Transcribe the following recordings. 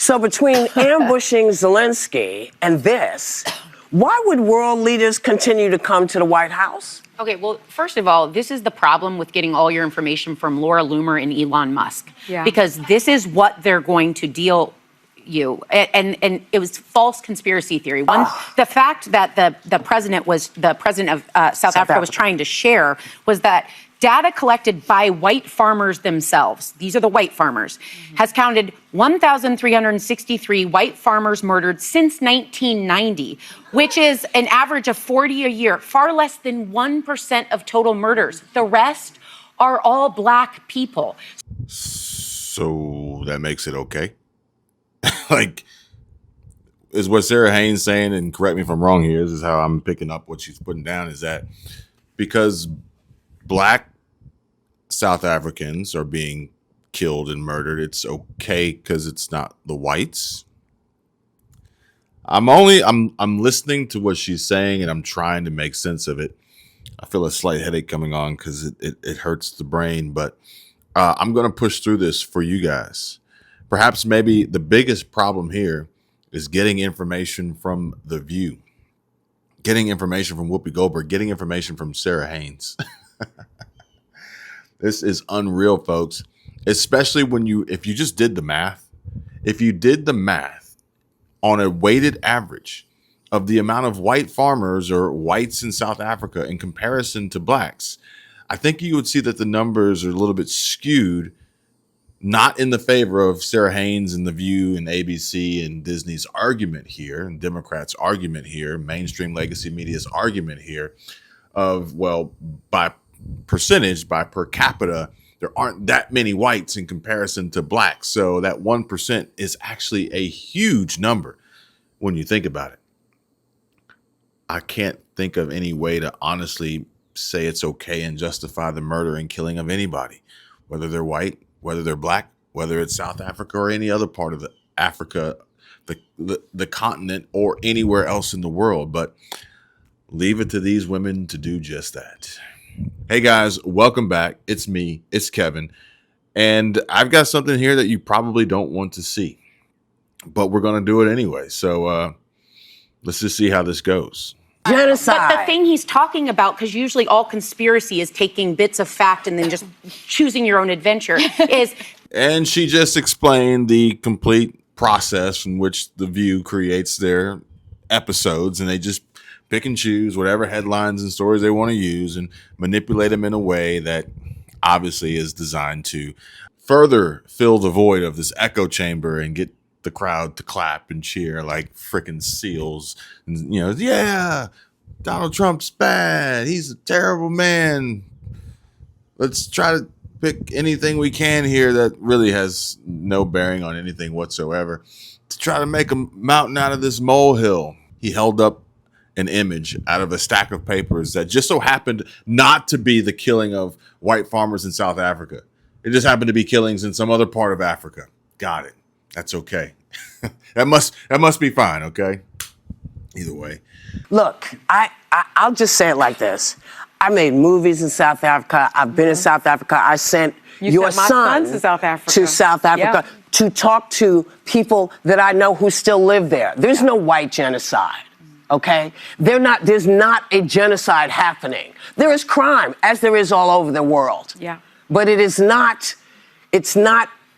So between ambushing Zelensky and this, why would world leaders continue to come to the White House? Okay, well, first of all, this is the problem with getting all your information from Laura Loomer and Elon Musk. Yeah. Because this is what they're going to deal you. And it was false conspiracy theory. One, the fact that the president of South Africa was trying to share was that data collected by white farmers themselves, these are the white farmers, has counted 1,363 white farmers murdered since 1990, which is an average of 40 a year, far less than 1% of total murders. The rest are all black people. So that makes it okay? Like, is what Sarah Haynes saying, and correct me if I'm wrong here, this is how I'm picking up what she's putting down, is that because black South Africans are being killed and murdered, it's okay because it's not the whites? I'm listening to what she's saying and I'm trying to make sense of it. I feel a slight headache coming on because it hurts the brain, but I'm going to push through this for you guys. Perhaps maybe the biggest problem here is getting information from The View, getting information from Whoopi Goldberg, getting information from Sarah Haynes. This is unreal, folks, especially if you just did the math, if you did the math on a weighted average of the amount of white farmers or whites in South Africa in comparison to blacks, I think you would see that the numbers are a little bit skewed, not in the favor of Sarah Haynes and The View and ABC and Disney's argument here, and Democrats' argument here, mainstream legacy media's argument here of, well, by percentage, by per capita, there aren't that many whites in comparison to blacks. So that 1% is actually a huge number when you think about it. I can't think of any way to honestly say it's okay and justify the murder and killing of anybody, whether they're white, whether they're black, whether it's South Africa or any other part of the Africa, the continent, or anywhere else in the world. But leave it to these women to do just that. Hey guys, welcome back. It's me, it's Kevin. And I've got something here that you probably don't want to see, but we're going to do it anyway. So let's just see how this goes. Genocide. But the thing he's talking about, because usually all conspiracy is taking bits of fact and then just choosing your own adventure, is... And she just explained the complete process in which The View creates their episodes, and they just pick and choose whatever headlines and stories they want to use and manipulate them in a way that obviously is designed to further fill the void of this echo chamber and get the crowd to clap and cheer like freaking seals. And, yeah, Donald Trump's bad. He's a terrible man. Let's try to pick anything we can here that really has no bearing on anything whatsoever to try to make a mountain out of this molehill. He held up an image out of a stack of papers that just so happened not to be the killing of white farmers in South Africa. It just happened to be killings in some other part of Africa. Got it. That's okay. That must be fine. Okay. Either way. Look, I'll just say it like this. I made movies in South Africa. I've been in South Africa. I sent your son to South Africa to talk to people that I know who still live there. There's no white genocide. Okay? There's not a genocide happening. There is crime, as there is all over the world. Yeah. But it's not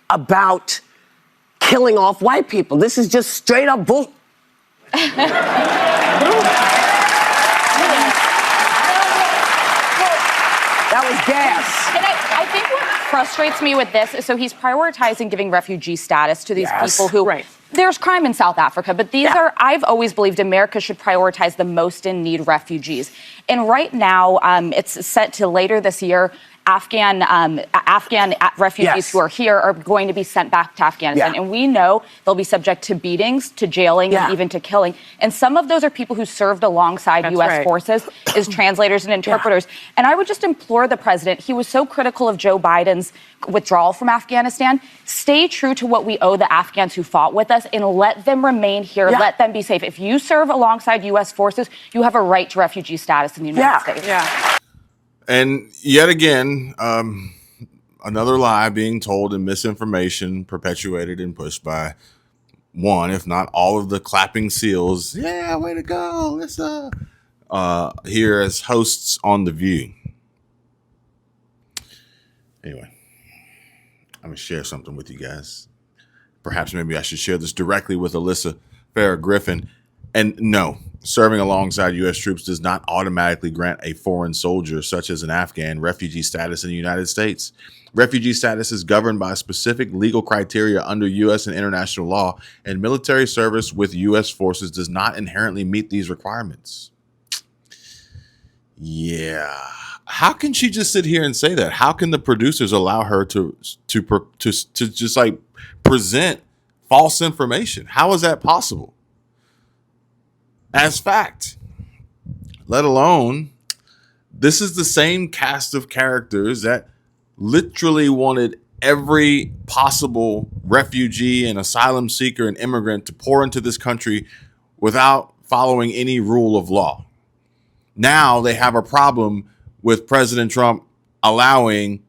about killing off white people. This is just straight up bull. That was gas. And I think what frustrates me with this is, so he's prioritizing giving refugee status to these people who... Right. There's crime in South Africa, but these are, I've always believed America should prioritize the most in need refugees. And right now, it's set to later this year, Afghan refugees who are here are going to be sent back to Afghanistan. And we know they'll be subject to beatings, to jailing, and even to killing. And some of those are people who served alongside U.S. forces as translators and interpreters. And I would just implore the president, he was so critical of Joe Biden's withdrawal from Afghanistan. Stay true to what we owe the Afghans who fought with us and let them remain here. Let them be safe. If you serve alongside U.S. forces, you have a right to refugee status in the United States. And yet again, another lie being told and misinformation perpetuated and pushed by one, if not all of the clapping seals. Yeah, way to go, Alyssa. Here as hosts on The View. Anyway, I'm going to share something with you guys. Perhaps maybe I should share this directly with Alyssa Farah Griffin. And no, serving alongside U.S. troops does not automatically grant a foreign soldier, such as an Afghan, refugee status in the United States. Refugee status is governed by specific legal criteria under U.S. and international law, and military service with U.S. forces does not inherently meet these requirements. Yeah. How can she just sit here and say that? How can the producers allow her to just like present false information? How is that possible? As fact, let alone this is the same cast of characters that literally wanted every possible refugee and asylum seeker and immigrant to pour into this country without following any rule of law. Now they have a problem with President Trump allowing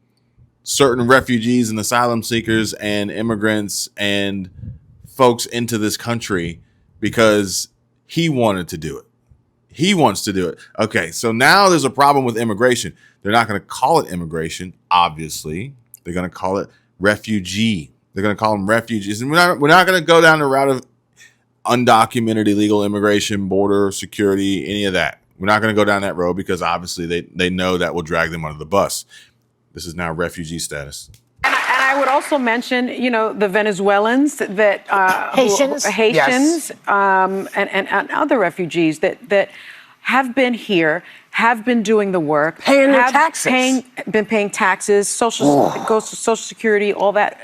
certain refugees and asylum seekers and immigrants and folks into this country because he wanted to do it. He wants to do it. Okay, so now there's a problem with immigration. They're not going to call it immigration, obviously. They're going to call it refugee. They're going to call them refugees. And we're not going to go down the route of undocumented illegal immigration, border security, any of that. We're not going to go down that road because obviously they know that will drag them under the bus. This is now refugee status. And I would also mention, the Venezuelans that Haitians, yes. And other refugees that have been here, have been doing the work, paying their taxes, been paying taxes, goes to Social Security, all that,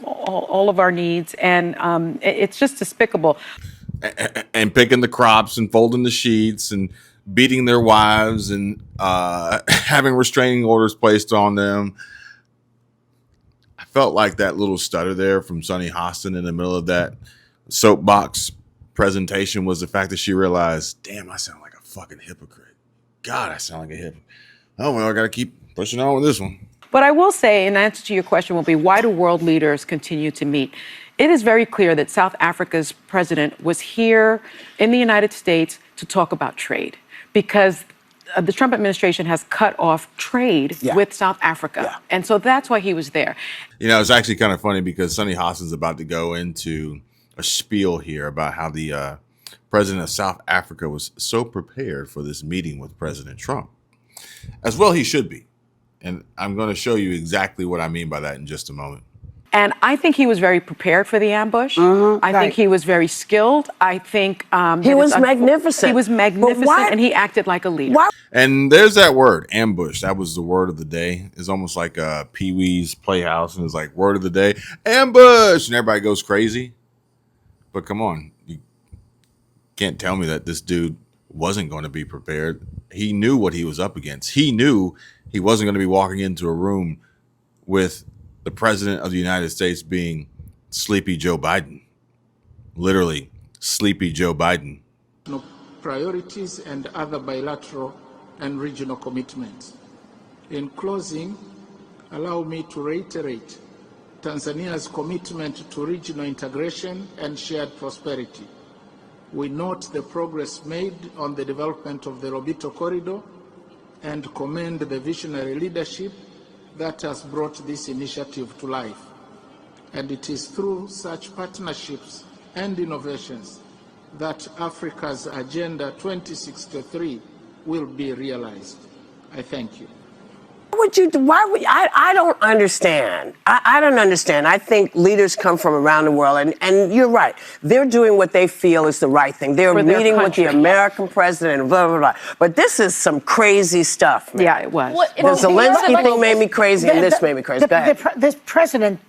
all of our needs, and it's just despicable. And picking the crops and folding the sheets and beating their wives and having restraining orders placed on them. I felt like that little stutter there from Sunny Hostin in the middle of that soapbox presentation was the fact that she realized, damn, I sound like a fucking hypocrite. God, I sound like a hypocrite. Oh, well, I got to keep pushing on with this one. But I will say, in answer to your question will be, why do world leaders continue to meet? It is very clear that South Africa's president was here in the United States to talk about trade because the Trump administration has cut off trade with South Africa. Yeah. And so that's why he was there. It's actually kind of funny because Sunny Hostin's about to go into a spiel here about how the president of South Africa was so prepared for this meeting with President Trump. As well, he should be. And I'm going to show you exactly what I mean by that in just a moment. And I think he was very prepared for the ambush. Mm-hmm, I think he was very skilled. I think he was magnificent. He was magnificent, and he acted like a leader. Why? And there's that word, ambush. That was the word of the day. It's almost like Pee Wee's Playhouse, and it's like word of the day, ambush, and everybody goes crazy. But come on, you can't tell me that this dude wasn't going to be prepared. He knew what he was up against. He knew he wasn't going to be walking into a room with the president of the United States being Sleepy Joe Biden. Literally, Sleepy Joe Biden. Priorities and other bilateral and regional commitments. In closing, allow me to reiterate Tanzania's commitment to regional integration and shared prosperity. We note the progress made on the development of the Lobito Corridor and commend the visionary leadership that has brought this initiative to life. And it is through such partnerships and innovations that Africa's Agenda 2063 will be realized. I thank you. I don't understand. I don't understand. I think leaders come from around the world, and you're right. They're doing what they feel is the right thing. They're meeting with the American president, blah, blah, blah. But this is some crazy stuff, man. Yeah, it was. The Zelensky thing made me crazy, and this made me crazy. Go ahead. This president.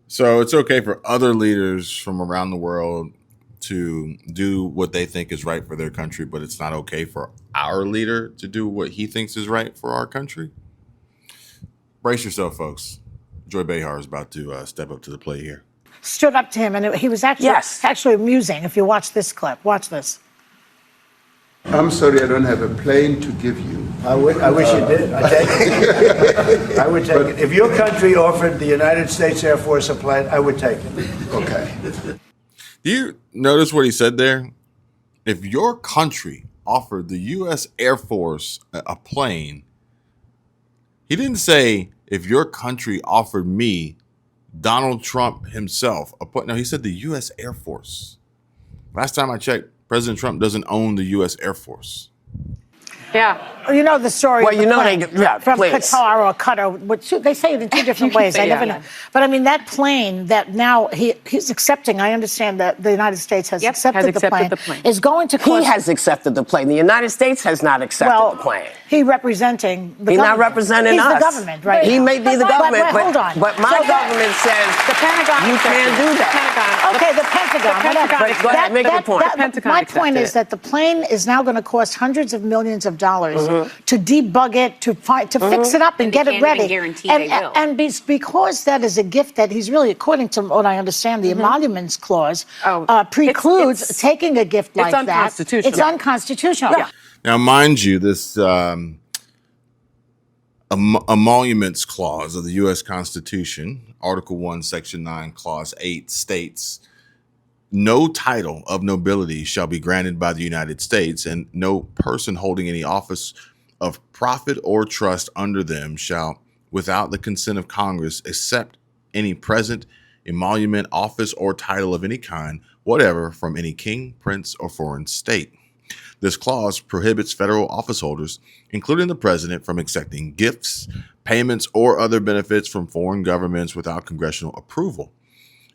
So it's okay for other leaders from around the world to do what they think is right for their country, but it's not okay for our leader to do what he thinks is right for our country? Brace yourself, folks. Joy Behar is about to step up to the plate here. Stood up to him, and he was actually amusing. If you watch this clip, watch this. I'm sorry, I don't have a plane to give you. I wish you did. I take it. I would take it. If your country offered the United States Air Force a plane, I would take it. Okay. Do you notice what he said there? If your country offered the U.S. Air Force a plane, he didn't say if your country offered me, Donald Trump himself, a plane. No, he said the U.S. Air Force. Last time I checked, President Trump doesn't own the U.S. Air Force. Yeah. You know the story. Well, of the you know plane from please. Qatar or Qatar. Which they say it in two different ways. I never know. But I mean, that plane that now he's accepting. I understand that the United States has accepted the plane. Is going to cost. He has accepted the plane. The United States has not accepted the plane. He representing the He's government. not representing us. He's the government, right? He may be the government, but hold on. But my government says the Pentagon you can't do that. Okay, the Pentagon. Go ahead, make your point. My point is that the plane is now going to cost hundreds of millions of dollars to debug it, to fix it up and get it ready. And because that is a gift that he's really, according to what I understand, the emoluments clause precludes taking a gift like that. It's unconstitutional. Yeah. Now, mind you, this emoluments clause of the U.S. Constitution, Article 1, Section 9, Clause 8 states, no title of nobility shall be granted by the United States, and no person holding any office of profit or trust under them shall, without the consent of Congress, accept any present, emolument, office, or title of any kind, whatever, from any king, prince, or foreign state. This clause prohibits federal office holders, including the president, from accepting gifts, payments, or other benefits from foreign governments without congressional approval.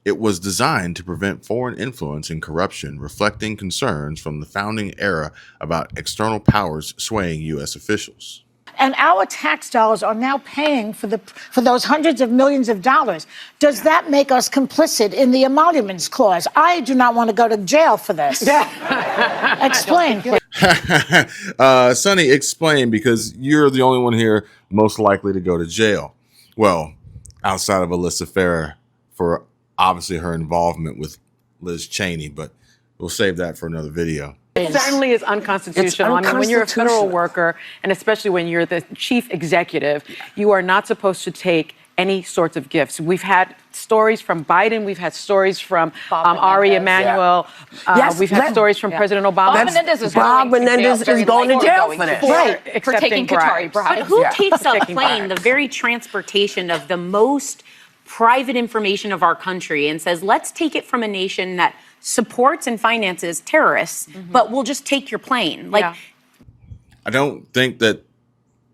It was designed to prevent foreign influence and corruption, reflecting concerns from the founding era about external powers swaying U.S. officials. And our tax dollars are now paying for those hundreds of millions of dollars. Does that make us complicit in the emoluments clause? I do not want to go to jail for this. Explain. Sonny, explain, because you're the only one here most likely to go to jail. Well, outside of Alyssa Farah for obviously her involvement with Liz Cheney, but we'll save that for another video. It certainly is unconstitutional. I mean, when you're a federal worker, and especially when you're the chief executive, you are not supposed to take any sorts of gifts. We've had stories from Biden. We've had stories from Ari Emanuel. We've had stories from President Obama. Bob Menendez is going to jail for this. Right, for taking Qatari bribes. But who takes a plane, the very transportation of the most private information of our country, and says, let's take it from a nation that supports and finances terrorists, but we'll just take your plane? I don't think that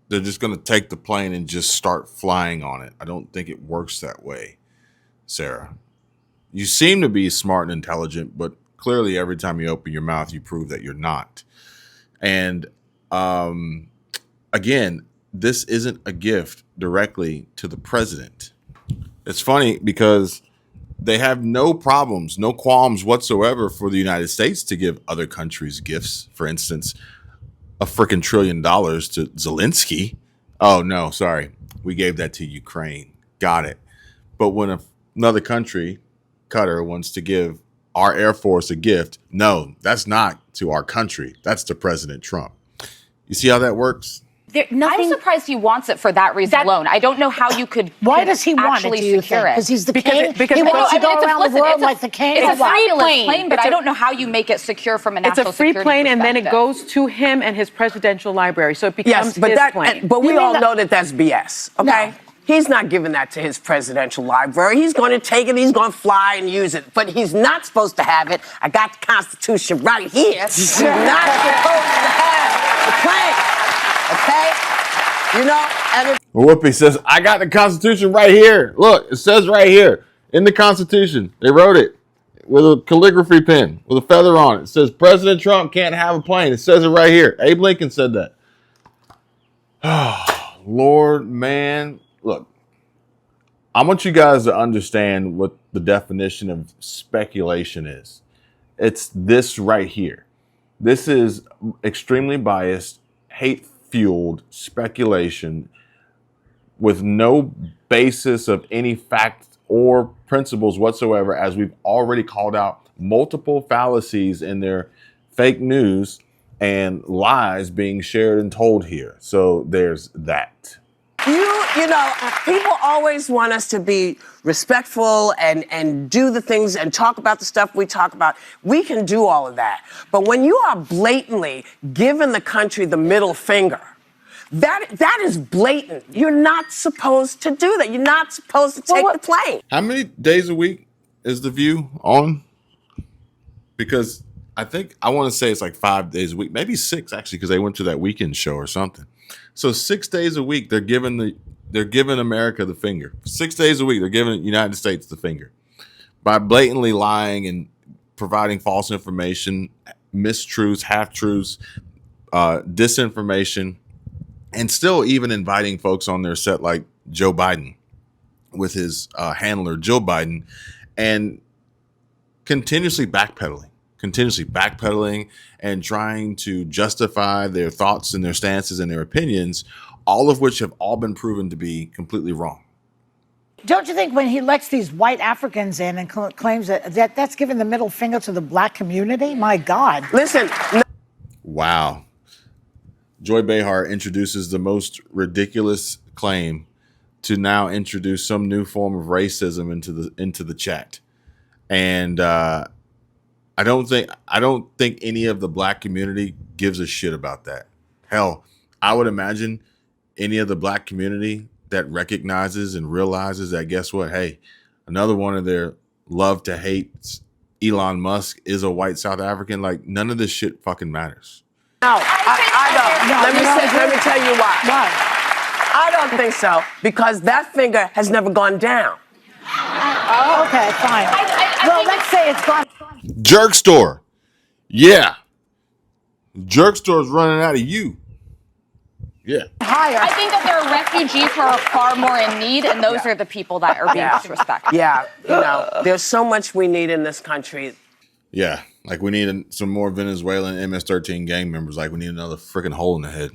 they're just going to take the plane and just start flying on it. I don't think it works that way, Sarah. You seem to be smart and intelligent, but clearly every time you open your mouth, you prove that you're not. And again, this isn't a gift directly to the president. It's funny because they have no problems, no qualms whatsoever for the United States to give other countries gifts. For instance, a freaking $1 trillion to Zelensky. Oh, no, sorry. We gave that to Ukraine. Got it. But when another country, Qatar, wants to give our Air Force a gift, no, that's not to our country. That's to President Trump. You see how that works? I'm surprised he wants it for that reason alone. I don't know how you could. Why does he want it? Do you think? Because he's the king. He wants to go around the world like the king. It's a fabulous plane, but I don't know how you make it secure from a national security perspective. It's a free plane, and then it goes to him and his presidential library, so it becomes his plane. But we all know that that's BS. Okay. No. He's not giving that to his presidential library. He's going to take it. He's going to fly and use it. But he's not supposed to have it. I got the Constitution right here. He's not supposed to have the plane. Okay? You know? And Whoopi says, I got the Constitution right here. Look, it says right here in the Constitution. They wrote it with a calligraphy pen with a feather on it. It says President Trump can't have a plane. It says it right here. Abe Lincoln said that. Oh, Lord, man. Look, I want you guys to understand what the definition of speculation is. It's this right here. This is extremely biased, hate-fueled speculation with no basis of any fact or principles whatsoever, as we've already called out multiple fallacies in their fake news and lies being shared and told here. So there's that. You you know, people always want us to be respectful and do the things and talk about the stuff we talk about. We can do all of that. But when you are blatantly giving the country the middle finger, that is blatant. You're not supposed to do that. You're not supposed to take the plane. How many days a week is The View on? Because I want to say it's like 5 days a week, maybe 6 actually, because they went to that weekend show or something. So 6 days a week they're giving America the finger. 6 days a week they're giving the United States the finger by blatantly lying and providing false information, mistruths, half-truths, disinformation, and still even inviting folks on their set like Joe Biden with his handler, Jill Biden, and continuously backpedaling and trying to justify their thoughts and their stances and their opinions, all of which have all been proven to be completely wrong. Don't you think when he lets these white Africans in and claims that's giving the middle finger to the black community? My God. Listen. Wow. Joy Behar introduces the most ridiculous claim to now introduce some new form of racism into the chat. And I don't think any of the black community gives a shit about that. Hell, I would imagine any of the black community that recognizes and realizes that, guess what? Hey, another one of their love to hate Elon Musk is a white South African. Like, none of this shit fucking matters. No, I don't. Let me tell you why. Why? I don't think so, because that finger has never gone down. Okay, fine. Well, let's say it's gone. Jerk store. Yeah. Jerk store's running out of you. Yeah. Higher. I think that there are refugees who are far more in need, and those are the people that are being disrespected. Yeah, you know, there's so much we need in this country. Yeah, like we need some more Venezuelan MS-13 gang members. Like we need another freaking hole in the head.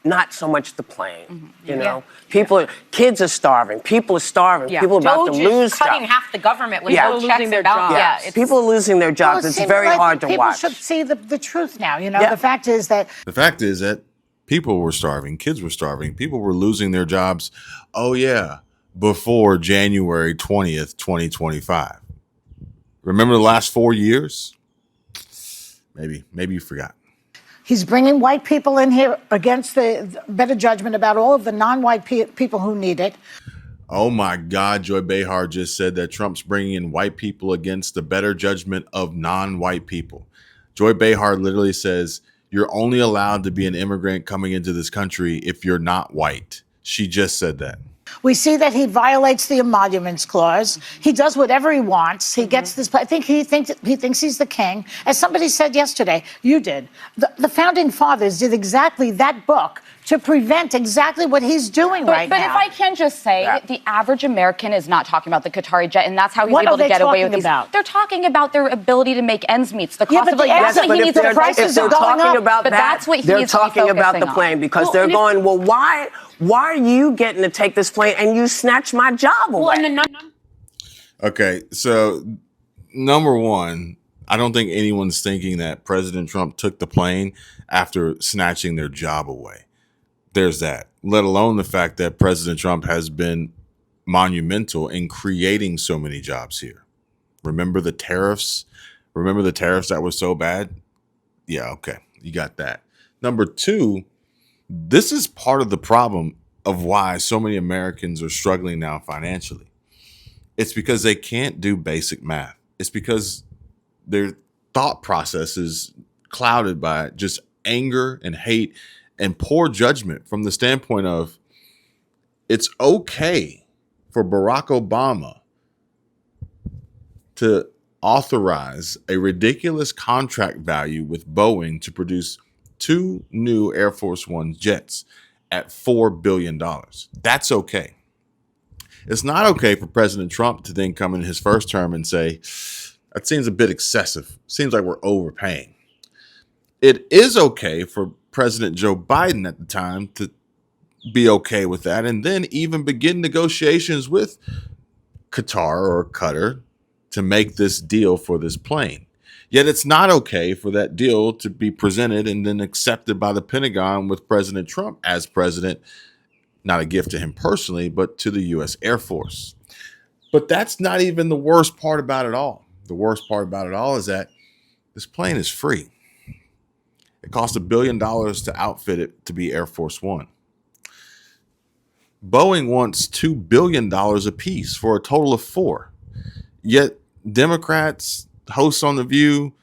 Not so much the plane, you know. Kids are starving. People are starving. People are about to lose stuff. Cutting half the government with Yeah. no Losing checks their and balances. jobs. Yeah, People are losing their jobs. Well, it it's seems very like hard to watch. People should see the truth now. You know, Yeah. the fact is that People were starving. Kids were starving. People were losing their jobs. Oh, yeah. Before January 20th, 2025. Remember the last 4 years? Maybe you forgot. he's bringing white people in here against the better judgment about all of the non-white people who need it. Oh my God, Joy Behar just said that Trump's bringing in white people against the better judgment of non-white people. Joy Behar literally says, you're only allowed to be an immigrant coming into this country if you're not white. She just said that. We see that he violates the emoluments clause. He does whatever he wants. He gets this. I think he thinks he's the king. As somebody said yesterday, you did. The founding fathers did exactly that book to prevent exactly what he's doing right now. But if I can just say, the average American is not talking about the Qatari jet, and that's how he's What able to get away with these. They're talking about their ability to make ends meet. The cost of but that's what he needs to prices are going up. But that's what he they're needs to be talking about the focusing plane on. because they're going, well, why are you getting to take this plane and you snatch my job away? Okay, so number one, I don't think anyone's thinking that President Trump took the plane after snatching their job away. There's that, let alone the fact that President Trump has been monumental in creating so many jobs here. Remember the tariffs? Remember the tariffs that were so bad? Yeah, okay, you got that. Number two, this is part of the problem of why so many Americans are struggling now financially. It's because they can't do basic math. It's because their thought process is clouded by just anger and hate and poor judgment from the standpoint of it's okay for Barack Obama to authorize a ridiculous contract value with Boeing to produce 2 new Air Force One jets at $4 billion. That's okay. It's not okay for President Trump to then come in his first term and say, that seems a bit excessive. Seems like we're overpaying. It is okay for President Joe Biden at the time to be okay with that and then even begin negotiations with Qatar or Qatar to make this deal for this plane. Yet it's not okay for that deal to be presented and then accepted by the Pentagon with President Trump as president Not a gift to him personally, but to the U.S. Air Force. But that's not even the worst part about it all. The worst part about it all is that this plane is free. It cost $1 billion to outfit it to be Air Force One. Boeing wants $2 billion apiece for a total of $4 billion. Yet Democrats, hosts on The View,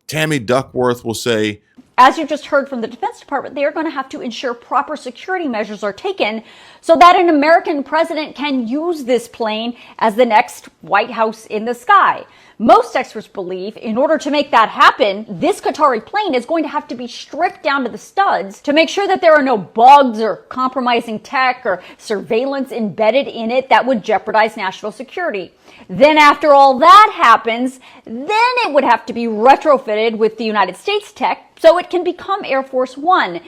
Tammy Duckworth will say, as you just heard from the Defense Department, they are going to have to ensure proper security measures are taken so that an American president can use this plane as the next White House in the sky. Most experts believe in order to make that happen, this Qatari plane is going to have to be stripped down to the studs to make sure that there are no bugs or compromising tech or surveillance embedded in it that would jeopardize national security. Then after all that happens, then it would have to be retrofitted with the United States tech so it can become Air Force One.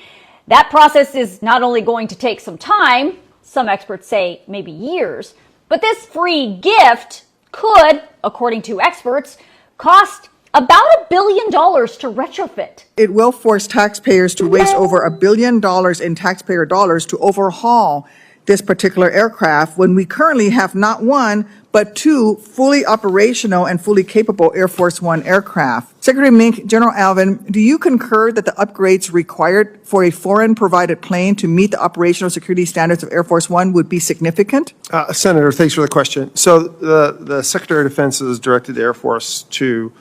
That process is not only going to take some time, some experts say maybe years, but this free gift could, according to experts, cost about $1 billion to retrofit. It will force taxpayers to waste over $1 billion in taxpayer dollars to overhaul this particular aircraft when we currently have not one, but two fully operational and fully capable Air Force One aircraft. Secretary Mink, General Alvin, do you concur that the upgrades required for a foreign-provided plane to meet the operational security standards of Air Force One would be significant? Senator, thanks for the question. So the Secretary of Defense has directed the Air Force to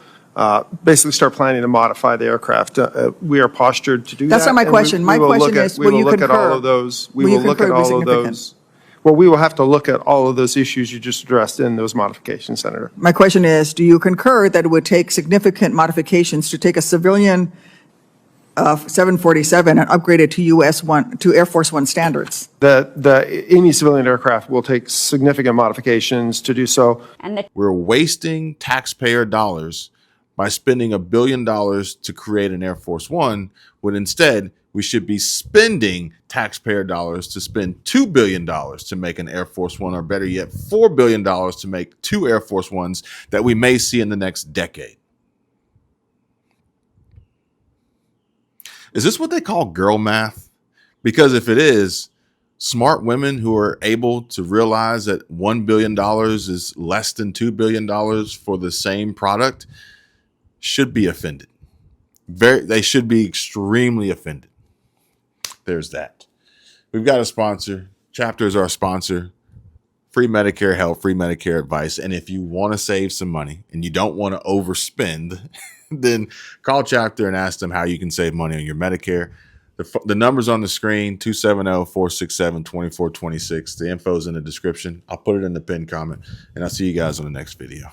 basically start planning to modify the aircraft. We are postured to do that. That's not my question. My question is, will you concur? We will look at all of those. We will look at all of those. Well, we will have to look at all of those issues you just addressed in those modifications, Senator. My question is, do you concur that it would take significant modifications to take a civilian 747 and upgrade it to Air Force One standards? Any civilian aircraft will take significant modifications to do so. We're wasting taxpayer dollars by spending $1 billion to create an Air Force One, when instead we should be spending taxpayer dollars to spend $2 billion to make an Air Force One, or better yet, $4 billion to make 2 Air Force Ones that we may see in the next decade. Is this what they call girl math? Because if it is, smart women who are able to realize that $1 billion is less than $2 billion for the same product should be offended. They should be extremely offended. There's that. We've got a sponsor. Chapter is our sponsor. Free Medicare help, free Medicare advice. And if you want to save some money and you don't want to overspend, then call Chapter and ask them how you can save money on your Medicare. The number's on the screen, 270-467-2426. The info's in the description. I'll put it in the pinned comment, and I'll see you guys on the next video.